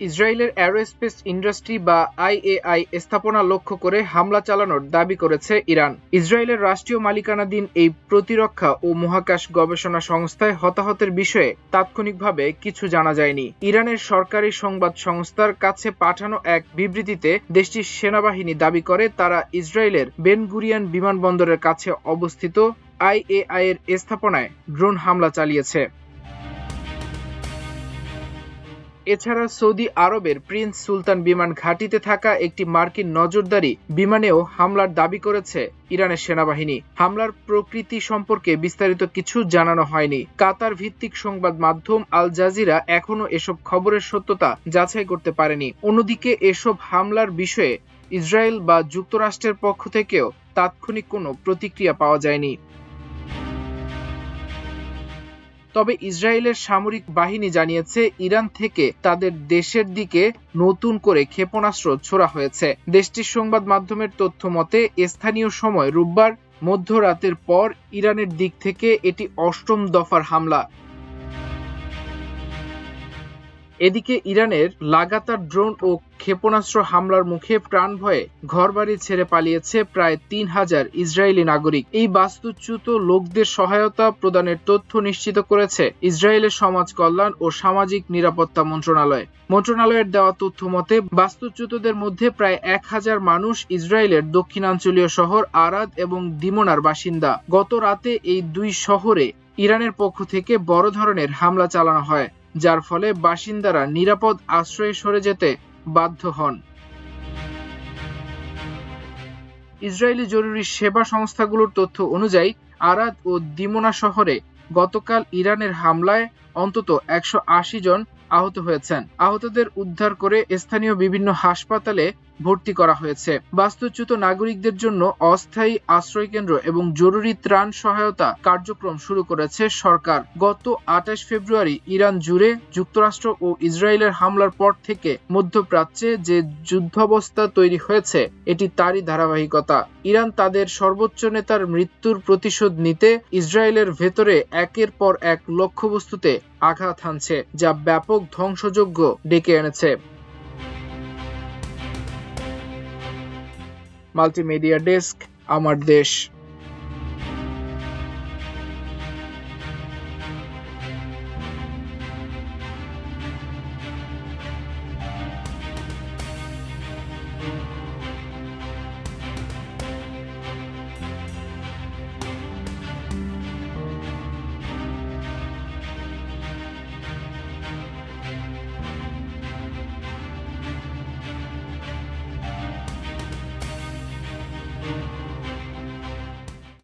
ইসরায়েলের aerospace industry বা IAI স্থাপনা লক্ষ্য করে হামলা চালানোর দাবি করেছে ইরান। ইসরায়েলের রাষ্ট্রীয় মালিকানাধীন এই প্রতিরক্ষা ও মহাকাশ গবেষণা সংস্থায় হতাহতের বিষয়ে তাৎক্ষণিকভাবে কিছু জানা যায়নি। ইরানের সরকারি সংবাদ সংস্থার কাছে পাঠানো এক বিবৃতিতে দেশটির সেনাবাহিনী দাবি করে তারা ইসরায়েলের বেন গুরিয়ন বিমানবন্দরের কাছে অবস্থিত আইএআই এর স্থাপনায় ড্রোন হামলা চালিয়েছে। এছাড়া সৌদি আরবের প্রিন্স সুলতান বিমান ঘাঁটিতে থাকা একটি মার্কিন নজরদারি বিমানেও হামলার দাবি করেছে ইরানের সেনাবাহিনী। হামলার প্রকৃতি সম্পর্কে বিস্তারিত কিছু জানানো হয়নি। কাতার ভিত্তিক সংবাদ মাধ্যম আল জাজিরা এখনো এসব খবরের সত্যতা যাচাই করতে পারেনি। অন্যদিকে এসব হামলার বিষয়ে ইসরায়েল বা যুক্তরাষ্ট্রের পক্ষ থেকেও তাৎক্ষণিক কোনো প্রতিক্রিয়া পাওয়া যায়নি। তবে ইসরায়েলের সামরিক বাহিনী জানিয়েছে ইরান থেকে তাদের দেশের দিকে নতুন করে ক্ষেপণাস্ত্র ছোড়া হয়েছে। দেশটির সংবাদ মাধ্যমের তথ্য মতে স্থানীয় সময় রোববার মধ্যরাতের পর ইরানের দিক থেকে এটি ৮ম দফার হামলা। এদিকে ইরানের লাগাতার ড্রোন ও ক্ষেপণাস্ত্র হামলার মুখে প্রাণ ভয়ে ঘরবাড়ি ছেড়ে পালিয়েছে প্রায় ৩,০০০ ইসরায়েলি নাগরিক। এই বাস্তুচ্যুত লোকদের সহায়তা প্রদানের তথ্য নিশ্চিত করেছে ইসরায়েলের সমাজ কল্যাণ ও সামাজিক নিরাপত্তা মন্ত্রণালয়। মন্ত্রণালয়ের দেওয়া তথ্য মতে বাস্তুচ্যুতদের মধ্যে প্রায় ১,০০০ মানুষ ইসরায়েলের দক্ষিণাঞ্চলীয় শহর আরাদ এবং দিমোনার বাসিন্দা। গত রাতে এই দুই শহরে ইরানের পক্ষ থেকে বড় ধরনের হামলা চালানো হয়, যার ফলে বাসিন্দারা নিরাপদ আশ্রয়ে সরে যেতে বাধ্য হন। ইসরায়েলি জরুরি সেবা সংস্থাগুলোর তথ্য অনুযায়ী আরাদ ও দিমোনা শহরে গতকাল ইরানের হামলায় অন্তত ১৮০ জন আহত হয়েছেন। আহতদের উদ্ধার করে স্থানীয় বিভিন্ন হাসপাতালে ভর্তি করা হয়েছে। বাস্তুচ্যুত নাগরিকদের জন্য অস্থায়ী আশ্রয়কেন্দ্র এবং জরুরি ত্রাণ সহায়তা কার্যক্রম শুরু করেছে সরকার। গত ২৮ ফেব্রুয়ারি ইরান জুড়ে যুক্তরাষ্ট্র ও ইসরায়েলের হামলার পর থেকে মধ্যপ্রাচ্যে যে যুদ্ধাবস্থা তৈরি হয়েছে এটি তারই ধারাবাহিকতা। ইরান তাদের সর্বোচ্চ নেতার মৃত্যুর প্রতিশোধ নিতে ইসরায়েলের ভেতরে একের পর এক লক্ষ্যবস্তুতে আঘাত হানছে, যা ব্যাপক ধ্বংসযজ্ঞ ডেকে এনেছে। মাল্টিমিডিয়া ডেস্ক, আমার দেশ।